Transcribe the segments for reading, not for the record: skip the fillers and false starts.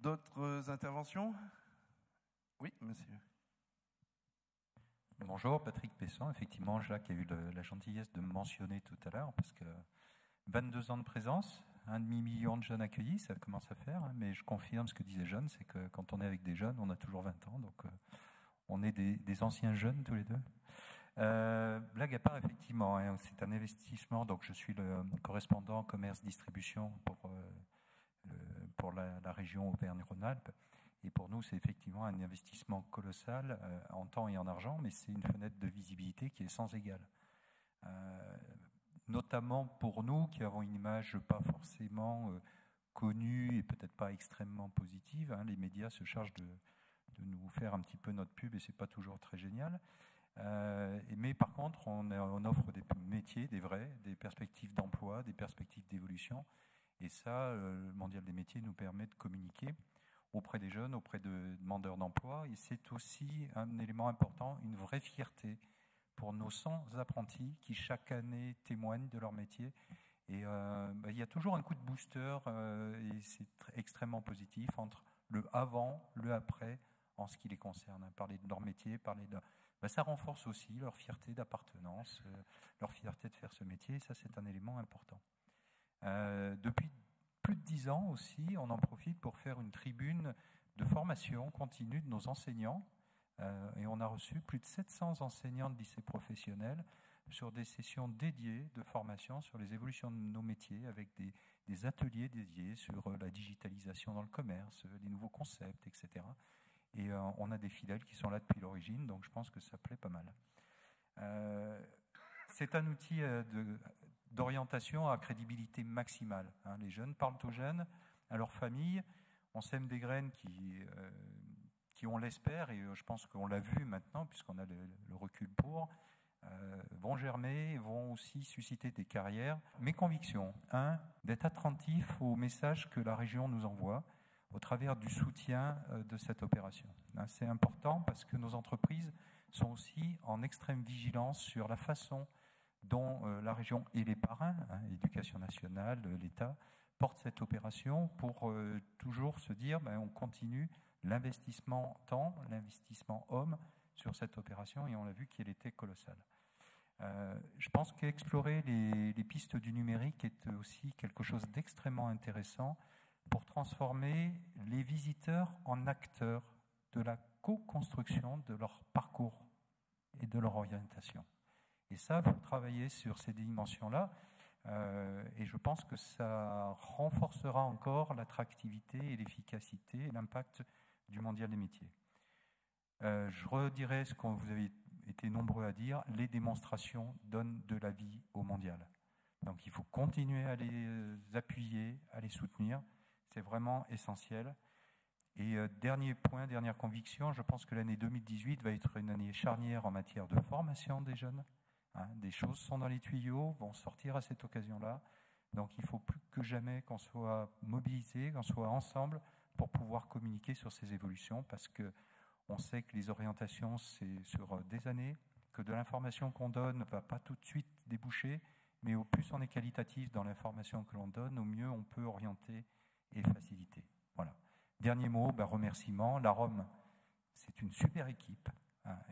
D'autres interventions? Oui, monsieur. Bonjour, Patrick Pesson. Effectivement, Jacques a eu la gentillesse de me mentionner tout à l'heure, parce que 22 ans de présence, 1,5 million de jeunes accueillis, ça commence à faire, hein, mais je confirme ce que disait Jeanne, c'est que quand on est avec des jeunes, on a toujours 20 ans, donc on est des anciens jeunes tous les deux. Blague à part, effectivement, hein, c'est un investissement, donc je suis le correspondant commerce-distribution pour la région Auvergne-Rhône-Alpes. Et pour nous, c'est effectivement un investissement colossal en temps et en argent, mais c'est une fenêtre de visibilité qui est sans égale. Notamment pour nous qui avons une image pas forcément connue et peut-être pas extrêmement positive. Hein, les médias se chargent de nous faire un petit peu notre pub et c'est pas toujours très génial. Mais par contre, on offre des métiers, des vrais, des perspectives d'emploi, des perspectives d'évolution. Et ça, le Mondial des métiers nous permet de communiquer auprès des jeunes, auprès de demandeurs d'emploi. Et c'est aussi un élément important, une vraie fierté pour nos 100 apprentis qui chaque année témoignent de leur métier. Et il y a toujours un coup de booster et c'est extrêmement positif entre le avant, le après, en ce qui les concerne. Parler de leur métier, parler de... ça renforce aussi leur fierté d'appartenance, leur fierté de faire ce métier. Et ça, c'est un élément important. Depuis plus de 10 ans aussi, on en profite pour faire une tribune de formation continue de nos enseignants. Et on a reçu plus de 700 enseignants de lycées professionnels sur des sessions dédiées de formation sur les évolutions de nos métiers, avec des ateliers dédiés sur la digitalisation dans le commerce, les nouveaux concepts, etc. Et on a des fidèles qui sont là depuis l'origine, donc je pense que ça plaît pas mal. C'est un outil d'orientation à crédibilité maximale. Hein. Les jeunes parlent aux jeunes, à leurs familles. On sème des graines qui on l'espère, et je pense qu'on l'a vu maintenant, puisqu'on a le recul vont germer, vont aussi susciter des carrières. Mes convictions, d'être attentif aux messages que la région nous envoie au travers du soutien de cette opération. C'est important parce que nos entreprises sont aussi en extrême vigilance sur la façon dont la région et les parrains, l'Éducation nationale, l'État, portent cette opération pour toujours se dire on continue l'investissement temps, l'investissement homme sur cette opération, et on l'a vu qu'il était colossal. Je pense qu'explorer les pistes du numérique est aussi quelque chose d'extrêmement intéressant pour transformer les visiteurs en acteurs de la co-construction de leur parcours et de leur orientation. Et ça, il faut travailler sur ces dimensions-là, et je pense que ça renforcera encore l'attractivité et l'efficacité et l'impact du Mondial des métiers. Je redirai ce que vous avez été nombreux à dire, les démonstrations donnent de la vie au Mondial. Donc il faut continuer à les appuyer, à les soutenir, c'est vraiment essentiel. Et dernier point, dernière conviction, je pense que l'année 2018 va être une année charnière en matière de formation des jeunes. Des choses sont dans les tuyaux, vont sortir à cette occasion-là. Donc il faut plus que jamais qu'on soit mobilisés, qu'on soit ensemble pour pouvoir communiquer sur ces évolutions, parce que on sait que les orientations, c'est sur des années, que de l'information qu'on donne ne va pas tout de suite déboucher, mais au plus on est qualitatif dans l'information que l'on donne, au mieux on peut orienter et faciliter. Voilà. Dernier mot, remerciement. La Rome, c'est une super équipe,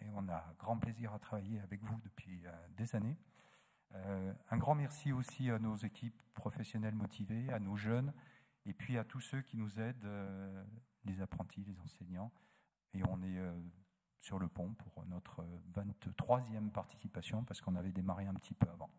et on a grand plaisir à travailler avec vous depuis des années. Un grand merci aussi à nos équipes professionnelles motivées, à nos jeunes, et puis à tous ceux qui nous aident, les apprentis, les enseignants. Et on est sur le pont pour notre 23e participation, parce qu'on avait démarré un petit peu avant.